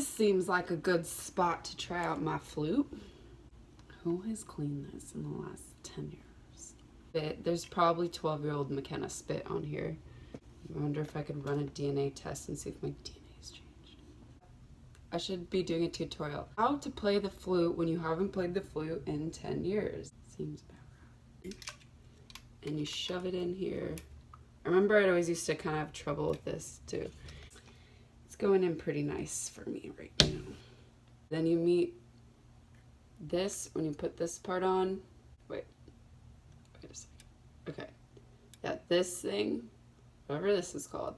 This seems like a good spot to try out my flute. Who has cleaned this in the last 10 years? There's probably 12-year-old McKenna spit on here. I wonder if I could run a DNA test and see if my DNA has changed. I should be doing a tutorial. How to play the flute when you haven't played the flute in 10 years. Seems about right. And you shove it in here. I remember I always used to kind of have trouble with this too. It's going in pretty nice for me right now. Then you meet this when you put this part on. Wait a second. Okay. Yeah, this thing, whatever this is called,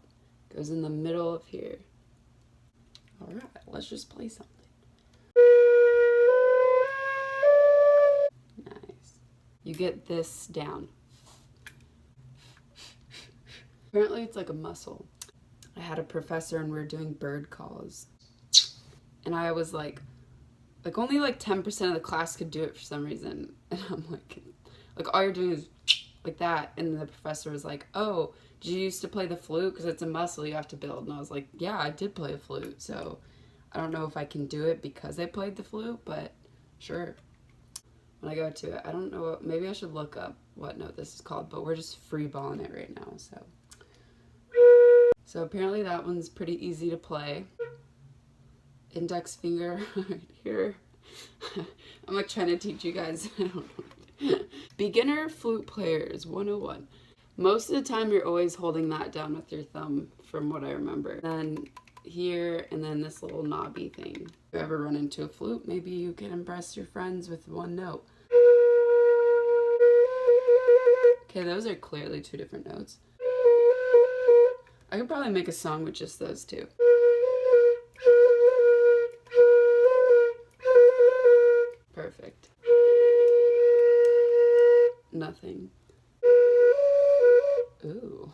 goes in the middle of here. All right, let's just play something. Nice. You get this down. Apparently it's like a muscle. I had a professor and we were doing bird calls. And I was like only like 10% of the class could do it for some reason. And I'm like all you're doing is like that. And the professor was like, oh, did you used to play the flute? Because it's a muscle you have to build. And I was like, yeah, I did play a flute. So I don't know if I can do it because I played the flute, but sure. When I go to it, I don't know, maybe I should look up what note this is called, but we're just freeballing it right now, so. So apparently that one's pretty easy to play. Index finger right here. I'm like trying to teach you guys. I don't know. Beginner flute players 101. Most of the time you're always holding that down with your thumb from what I remember. Then here and then this little knobby thing. If you ever run into a flute, maybe you can impress your friends with one note. Okay, those are clearly two different notes. I could probably make a song with just those two. Perfect. Nothing. Ooh.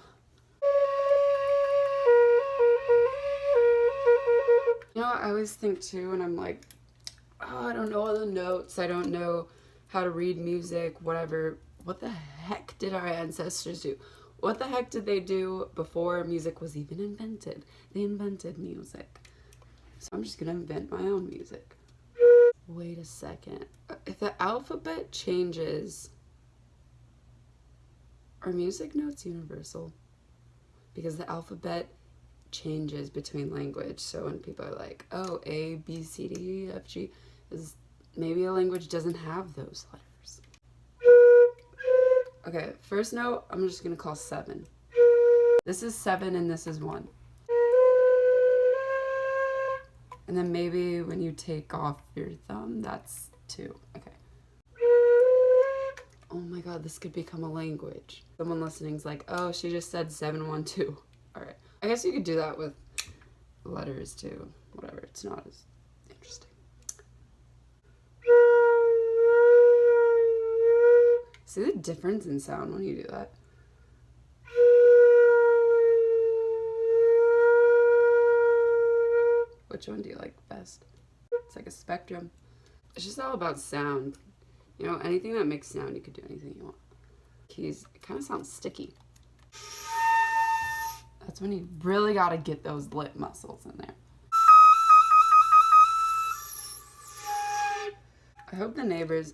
You know what I always think too when I'm like, oh, I don't know all the notes, I don't know how to read music, whatever. What the heck did our ancestors do? What the heck did they do before music was even invented? They invented music. So I'm just gonna invent my own music. Wait a second. If the alphabet changes, are music notes universal? Because the alphabet changes between language. So when people are like, oh, A, B, C, D, E, F, G, maybe a language doesn't have those letters. Okay, first note, I'm just gonna call 7. This is 7 and this is 1. And then maybe when you take off your thumb, that's 2. Okay. Oh my god, this could become a language. Someone listening's like, oh, she just said 712. Alright. I guess you could do that with letters too. Whatever, it's not as interesting. See the difference in sound when you do that? Which one do you like best? It's like a spectrum. It's just all about sound. You know, anything that makes sound, you could do anything you want. Keys, it kind of sounds sticky. That's when you really gotta get those lip muscles in there. I hope the neighbors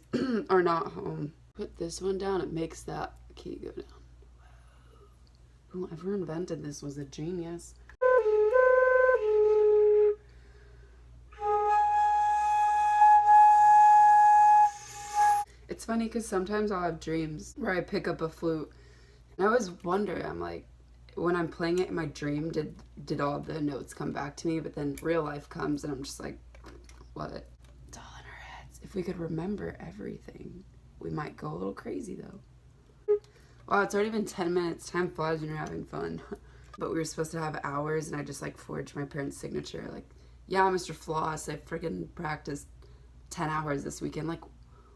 are not home. Put this one down, it makes that key go down. Whoever invented this was a genius. It's funny because sometimes I'll have dreams where I pick up a flute and I always wonder, I'm like, when I'm playing it in my dream, did all the notes come back to me? But then real life comes and I'm just like, what? It's all in our heads. If we could remember everything, we might go a little crazy though. Wow, it's already been 10 minutes. Time flies when you're having fun. But we were supposed to have hours and I just like forged my parents' signature. Like, yeah, Mr. Floss, I freaking practiced 10 hours this weekend. Like,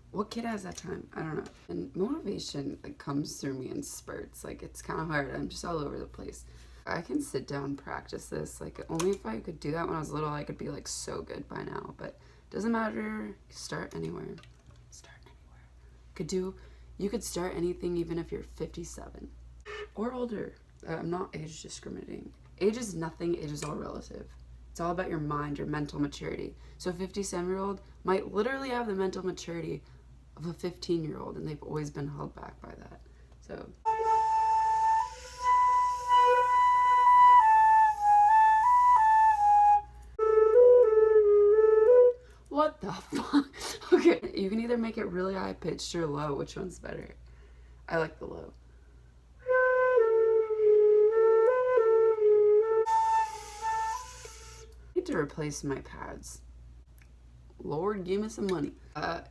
what kid has that time? I don't know. And motivation like comes through me in spurts. Like, it's kind of hard. I'm just all over the place. I can sit down and practice this. Like, only if I could do that when I was little, I could be like so good by now. But it doesn't matter. Start anywhere. Start anywhere. You could start anything even if you're 57 or older. I'm not age discriminating. Age is nothing. Age is all relative. It's all about your mind, your mental maturity. So a 57-year-old might literally have the mental maturity of a 15-year-old, and they've always been held back by that. So what the fuck? Okay, you can either make it really high pitched or low. Which one's better? I like the low. I need to replace my pads. Lord, give me some money.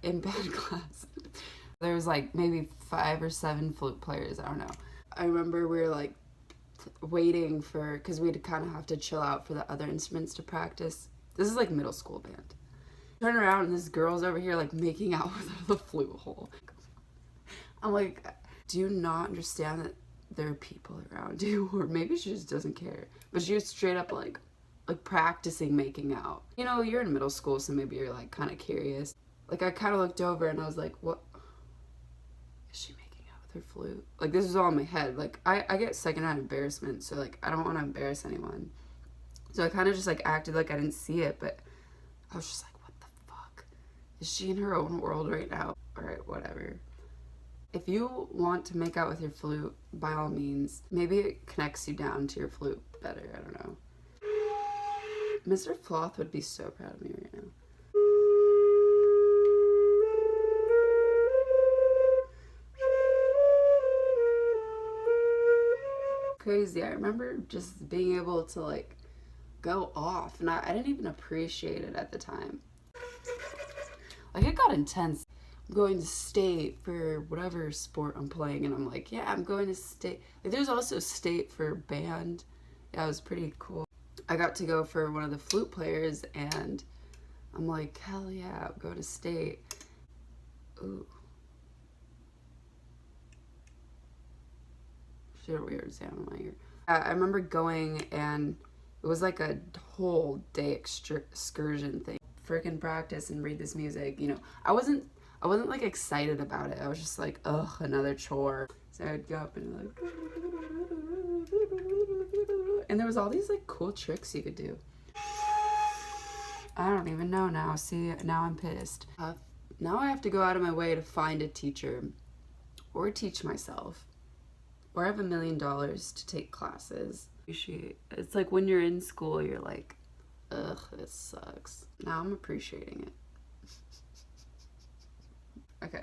In band class, there was like maybe 5 or 7 flute players. I don't know. I remember we were like waiting for, because we'd kind of have to chill out for the other instruments to practice. This is like middle school band. Turn around and this girl's over here like making out with the flute hole. I'm like, do you not understand that there are people around you? Or maybe she just doesn't care. But she was straight up like practicing making out. You know, you're in middle school, so maybe you're like kind of curious. Like I kind of looked over and I was like, what? Is she making out with her flute? Like this was all in my head. Like I get secondhand embarrassment, so like I don't want to embarrass anyone. So I kind of just like acted like I didn't see it, but I was just like, what the fuck? Is she in her own world right now? Alright, whatever. If you want to make out with your flute, by all means, maybe it connects you down to your flute better. I don't know. Mr. Floth would be so proud of me right now. Crazy. I remember just being able to like go off, and I didn't even appreciate it at the time. Like it got intense. I'm going to state for whatever sport I'm playing, and I'm like, yeah, I'm going to state. Like there's also state for band. Yeah, it was pretty cool. I got to go for one of the flute players, and I'm like, hell yeah, I'll go to state. Ooh. Shit, weird sound in my ear. I remember going, and it was like a whole day excursion thing. Freaking practice and read this music, you know. I wasn't like excited about it. I was just like, ugh, another chore. So I'd go up and like, and there was all these like cool tricks you could do. I don't even know now. See, now I'm pissed. Now I have to go out of my way to find a teacher or teach myself, or have $1 million to take classes. It's like when you're in school, you're like, ugh, this sucks. Now I'm appreciating it. Okay.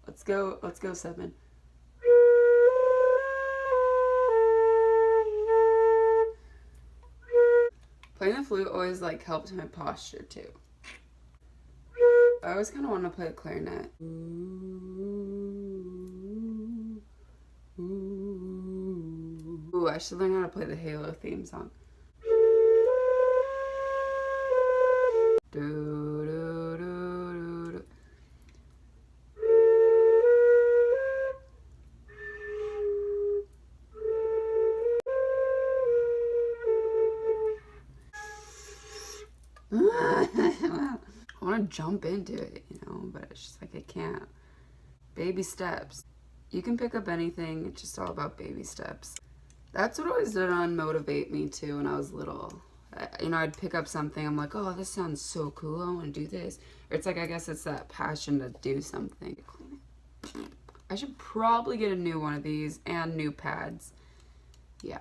Let's go 7. Playing the flute always like helped my posture too. I always kind of want to play the clarinet. Ooh, I should learn how to play the Halo theme song. Do, do, do, do, do. I want to jump into it, you know, but it's just like I can't. Baby steps. You can pick up anything, it's just all about baby steps. That's what always did unmotivate me too when I was little. You know, I'd pick up something, I'm like, oh, this sounds so cool, I want to do this. Or it's like, I guess it's that passion to do something. I should probably get a new one of these and new pads. Yeah.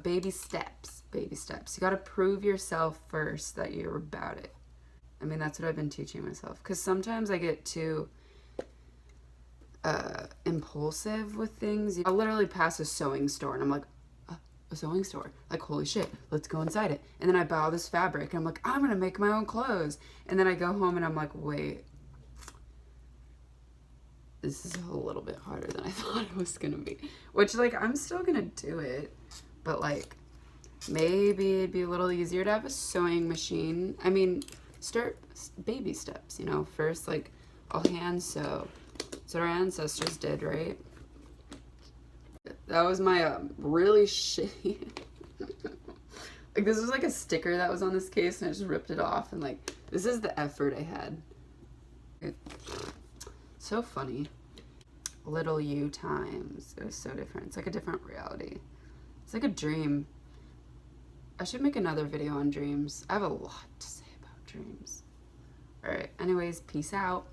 Baby steps. Baby steps. You got to prove yourself first that you're about it. I mean, that's what I've been teaching myself. Because sometimes I get too impulsive with things. I'll literally pass a sewing store and I'm like, a sewing store, like, holy shit, let's go inside it. And then I buy all this fabric and I'm like, I'm gonna make my own clothes. And then I go home and I'm like, wait, this is a little bit harder than I thought it was gonna be. Which, like, I'm still gonna do it, but like, maybe it'd be a little easier to have a sewing machine. I mean, start baby steps, you know. First, like, I'll hand sew. That's what our ancestors did, right? That was my really shitty. Like, this was like a sticker that was on this case and I just ripped it off, and like, this is the effort I had. So funny. Little you times. It was so different. It's like a different reality. It's like a dream. I should make another video on dreams. I have a lot to say about dreams. Alright, anyways, peace out.